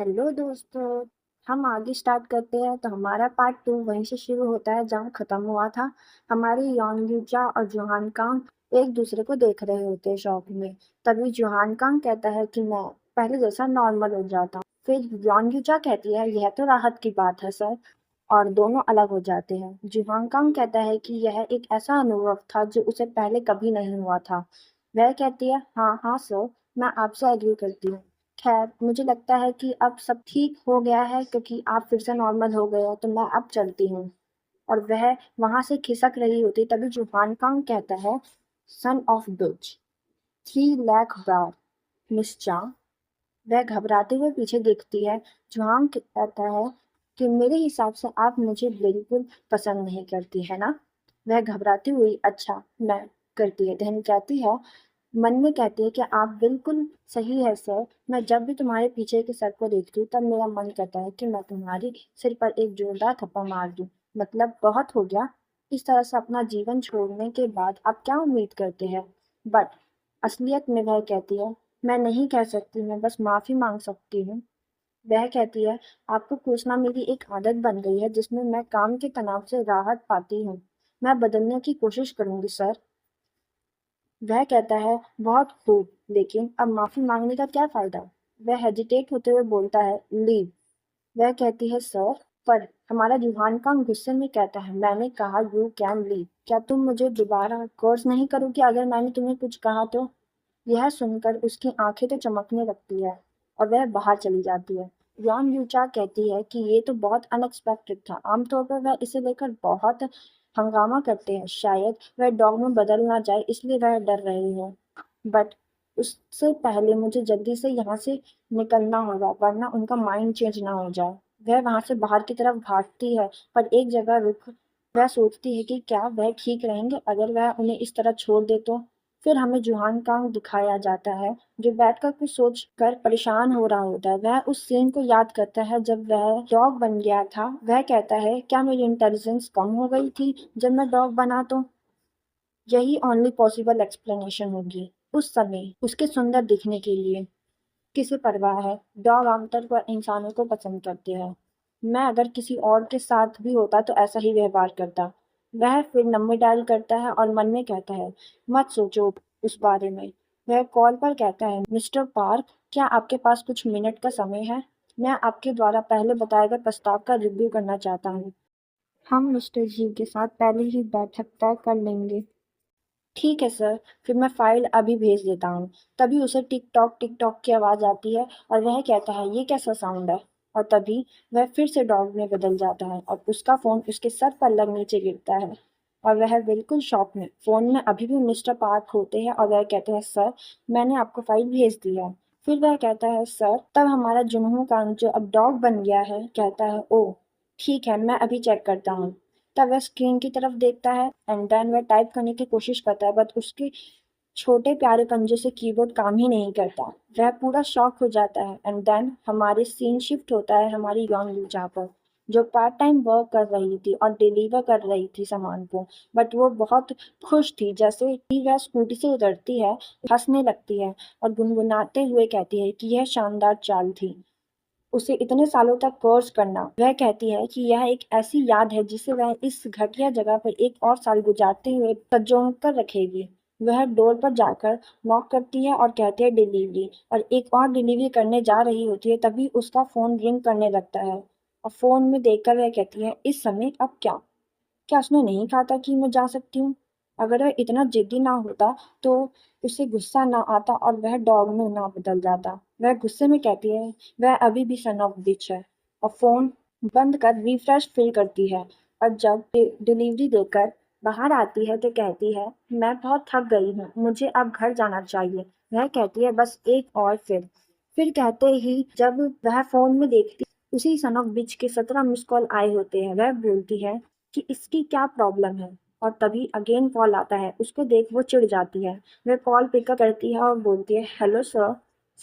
Hello दोस्तों। हम आगे स्टार्ट करते हैं तो हमारा पार्ट 2 वहीं से शुरू होता है जहाँ खत्म हुआ था। हमारे योंग और जोहान कांग एक दूसरे को देख रहे होते हैं शॉप में। तभी जोहान कांग कहता है कि मैं पहले जैसा नॉर्मल हो जाता हूँ। फिर योंग कहती है यह तो राहत की बात है सर। और दोनों अलग हो जाते हैं। जोहान कांग कहता है कि यह एक ऐसा अनुभव था जो उसे पहले कभी नहीं हुआ था। वह कहती है हाँ हाँ सर, मैं आपसे एग्री करती हूँ। खैर मुझे लगता है कि अब सब ठीक हो गया है क्योंकि आप फिर से नॉर्मल हो गए हो तो मैं अब चलती हूँ। और वह वहां से खिसक रही होती तभी जुहान कांग कहता है सन ऑफ बिच 3 लाख बार मिस चांग। वह घबराते हुए पीछे देखती है। जुआंग कहता है कि मेरे हिसाब से आप मुझे बिल्कुल पसंद नहीं करती है ना। वह घबराती हुई अच्छा मैं करती है धन कहती है। मन में कहती है कि आप बिल्कुल सही है सर। मैं जब भी तुम्हारे पीछे के सर को देखती हूँ तब मेरा मन करता है कि मैं तुम्हारी सिर पर एक जोरदार थप्पड़ मार दूँ। मतलब बहुत हो गया। इस तरह से अपना जीवन छोड़ने के बाद आप क्या उम्मीद करते हैं। बट असलियत में वह कहती है मैं नहीं कह सकती, मैं बस माफी मांग सकती हूँ। वह कहती है आपको पूछना मेरी एक आदत बन गई है जिसमें मैं काम के तनाव से राहत पाती हूँ। मैं बदलने की कोशिश करूंगी सर। वह कहता है बहुत खूब, लेकिन अब माफी मांगने का क्या फायदा। वह हेजिटेट होते हुए बोलता है लीव। वह कहती है सर, पर हमारा जुहान का गुस्से में कहता है मैंने कहा यू कैन लीव। क्या तुम मुझे दोबारा कोर्स नहीं करोगे अगर मैंने तुम्हें कुछ कहा तो। यह सुनकर उसकी आंखें तो चमकने लगती है और वह बाहर चली जाती है। यान यूचा कहती है कि ये तो बहुत अनएक्सपेक्टेड था। आमतौर पर वह इसे लेकर बहुत हंगामा करते हैं। शायद वह डॉग में बदल ना जाए इसलिए वह डर रही है। बट उससे पहले मुझे जल्दी से यहाँ से निकलना होगा वरना उनका माइंड चेंज ना हो जाए। वह वहां से बाहर की तरफ भागती है पर एक जगह रुक वह सोचती है कि क्या वह ठीक रहेंगे अगर वह उन्हें इस तरह छोड़ दे तो। फिर हमें जुहान कांग दिखाया जाता है जो बैठकर कुछ सोच कर परेशान हो रहा होता है। वह उस सीन को याद करता है जब वह डॉग बन गया था। वह कहता है क्या मेरी इंटेलिजेंस कम हो गई थी जब मैं डॉग बना तो। यही ओनली पॉसिबल एक्सप्लेनेशन होगी। उस समय उसके सुंदर दिखने के लिए किसे परवाह है। डॉग आमतौर पर इंसानों को पसंद करते हैं। मैं अगर किसी और के साथ भी होता तो ऐसा ही व्यवहार करता। वह फिर नंबर डायल करता है और मन में कहता है मत सोचो उस बारे में। वह कॉल पर कहता है मिस्टर पार्क, क्या आपके पास कुछ मिनट का समय है। मैं आपके द्वारा पहले बताए गए प्रस्ताव का रिव्यू करना चाहता हूँ। हम मिस्टर जी के साथ पहले ही बैठक तय कर लेंगे। ठीक है सर, फिर मैं फाइल अभी भेज देता हूँ। तभी उसे टिक टॉक की आवाज आती है और वह कहता है ये कैसा साउंड है। और तभी वह फिर से डॉग में बदल जाता है और उसका फोन उसके सर पर लग नीचे गिरता है। और वह बिल्कुल शॉक में फोन में अभी भी मिस्टर पार्क होते हैं और वह कहते हैं सर, मैंने आपको फाइल भेज दी है। फिर वह कहता है सर, तब हमारा जुनू कांग जो अब डॉग बन गया है कहता है ओह ठीक है, मैं अभी चेक करता हूँ। तब वह स्क्रीन की तरफ देखता है एंड देन वह टाइप करने की कोशिश करता है बट उसके छोटे प्यारे पंजे से कीबोर्ड काम ही नहीं करता। वह पूरा शॉक हो जाता है एंड देन हमारे सीन शिफ्ट होता है हमारी यॉन्ग यूजा पर जो पार्ट टाइम वर्क कर रही थी और डिलीवर कर रही थी सामान को। बट वो बहुत खुश थी। जैसे ही वह स्कूटी से उतरती है हंसने लगती है और गुनगुनाते हुए कहती है कि यह शानदार चाल थी उसे इतने सालों तक कोर्स करना। वह कहती है कि यह एक ऐसी याद है जिसे वह इस घटिया जगह पर एक और साल गुजारते हुए संजो कर रखेगी। वह डोर पर जाकर नॉक करती है और कहती है डिलीवरी और एक और डिलीवरी करने जा रही होती है तभी उसका फोन रिंग करने लगता है। और फोन में देखकर वह कहती है इस समय अब क्या। क्या उसने नहीं कहा था कि मैं जा सकती हूँ। अगर वह इतना जिद्दी ना होता तो उसे गुस्सा ना आता और वह डॉग में ना बदल जाता। वह गुस्से में कहती है वह अभी भी सन ऑफ बिच है और फोन बंद कर रिफ्रेश फिल करती है। और जब डिलीवरी देकर बाहर आती है तो कहती है मैं बहुत थक गई हूँ, मुझे अब घर जाना चाहिए। वह कहती है बस एक और फिर कहते ही जब वह फोन में देखती उसी सन ऑफ बिच के 17 मिस कॉल आए होते हैं। वह बोलती है कि इसकी क्या प्रॉब्लम है। और तभी अगेन कॉल आता है। उसको देख वो चिढ़ जाती है। वह कॉल पिकअप करती है और बोलती है हेलो सर।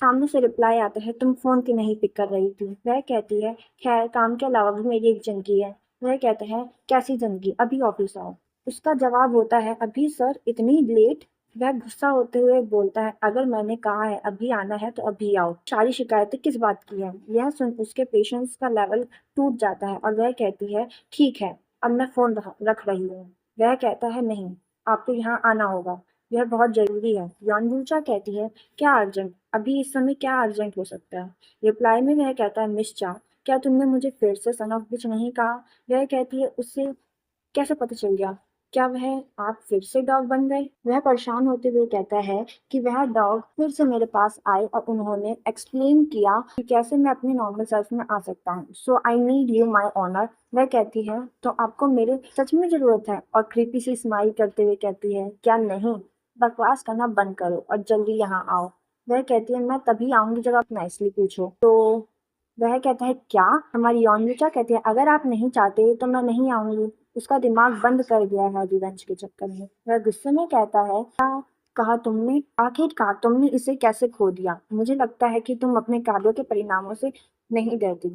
सामने से रिप्लाई आता है तुम फोन क्यों नहीं पिक कर रही थी। वह कहती है खैर काम के अलावा भी मेरी एक जिंदगी है। वह कहते हैं कैसी जिंदगी, अभी ऑफिस आओ। उसका जवाब होता है अभी सर, इतनी लेट। वह गुस्सा होते हुए बोलता है, अगर मैंने कहा है अभी आना है तो अभी आओ, सारी शिकायतें किस बात की है। यह सुन उसके पेशेंस का लेवल टूट जाता है और वह कहती है, ठीक है, अब मैं फोन रख रही हूँ। वह कहता है, नहीं, आपको यहाँ आना होगा, यह बहुत जरूरी है। यॉनबूचा कहती है, क्या अर्जेंट, अभी इस समय क्या अर्जेंट हो सकता है। रिप्लाई में वह कहता है, मिस चा, क्या तुमने मुझे फिर से सन ऑफ बिच नहीं कहा। वह कहती है, उससे कैसे पता चल गया, क्या वह आप फिर से डॉग बन गए। वह परेशान होते हुए कहता है कि वह डॉग फिर से मेरे पास आए और उन्होंने एक्सप्लेन किया कि कैसे मैं अपनी नॉर्मल सेल्फ में आ सकता हूँ। So I need you my honour. वह कहती है, तो आपको मेरे सच में जरूरत है, और क्रीपी सी स्माइल करते हुए कहती है, क्या नहीं, बकवास करना बंद करो और जल्दी यहाँ आओ। वह कहती है, मैं तभी आऊंगी जब आप नाइसली पूछो। तो वह कहता है, क्या, हमारी यौनविचा कहती है, अगर आप नहीं चाहते तो मैं नहीं आऊंगी। उसका दिमाग बंद कर गया है रिवेंज के चक्कर में। वह गुस्से में कहता है, क्या कहा तुमने, आखिरकार तुमने इसे कैसे खो दिया। मुझे लगता है कि तुम अपने कार्यों के परिणामों से नहीं डरती।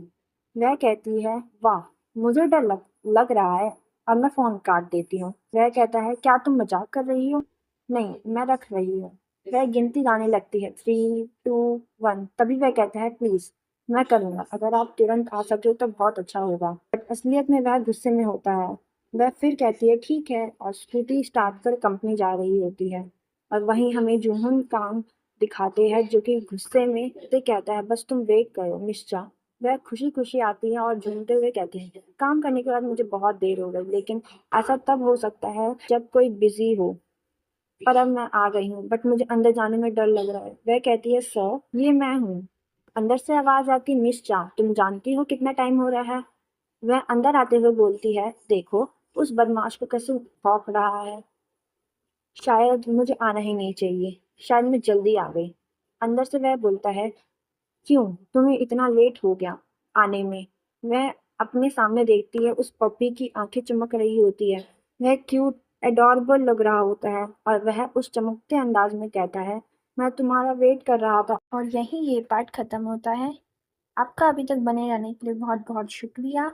वह कहती है, वाह, मुझे डर लग रहा है, अब मैं फोन काट देती हूँ। वह कहता है, क्या तुम मजाक कर रही हो। नहीं, मैं रख रही हूँ। वह गिनती गाने लगती है, 3, 2, 1। तभी वह कहता है, प्लीज, मैं करूँगा, अगर आप तुरंत आ सके तो बहुत अच्छा होगा। बट असलियत में वह गुस्से में होता है। वह फिर कहती है, ठीक है, और स्कूटी स्टार्ट कर कंपनी जा रही होती है। और वहीं हमें जूहन काम दिखाते हैं, जो कि गुस्से में से कहता है, बस तुम वेट करो निश्चा। वह खुशी खुशी आती है और झूमते हुए कहती है, काम करने के बाद मुझे बहुत देर हो गई, लेकिन ऐसा तब हो सकता है जब कोई बिजी हो, और अब मैं आ गई हूँ, बट मुझे अंदर जाने में डर लग रहा है। वह कहती है, सर, ये मैं हूँ। अंदर से आवाज आती, मिस चा, तुम जानती हो कितना टाइम हो रहा है। वह अंदर आते हुए बोलती है, देखो उस बदमाश को कैसे भौंक रहा है, शायद मुझे आना ही नहीं चाहिए, शायद मैं जल्दी आ गई। अंदर से वह बोलता है, क्यों, तुम्हें इतना लेट हो गया आने में। वह अपने सामने देखती है, उस पपी की आंखें चमक रही होती है, वह क्यूट एडोरेबल लग रहा होता है, और वह उस चमकते अंदाज में कहता है, मैं तुम्हारा वेट कर रहा था। और यही ये पार्ट खत्म होता है। आपका अभी तक बने रहने के लिए बहुत बहुत शुक्रिया।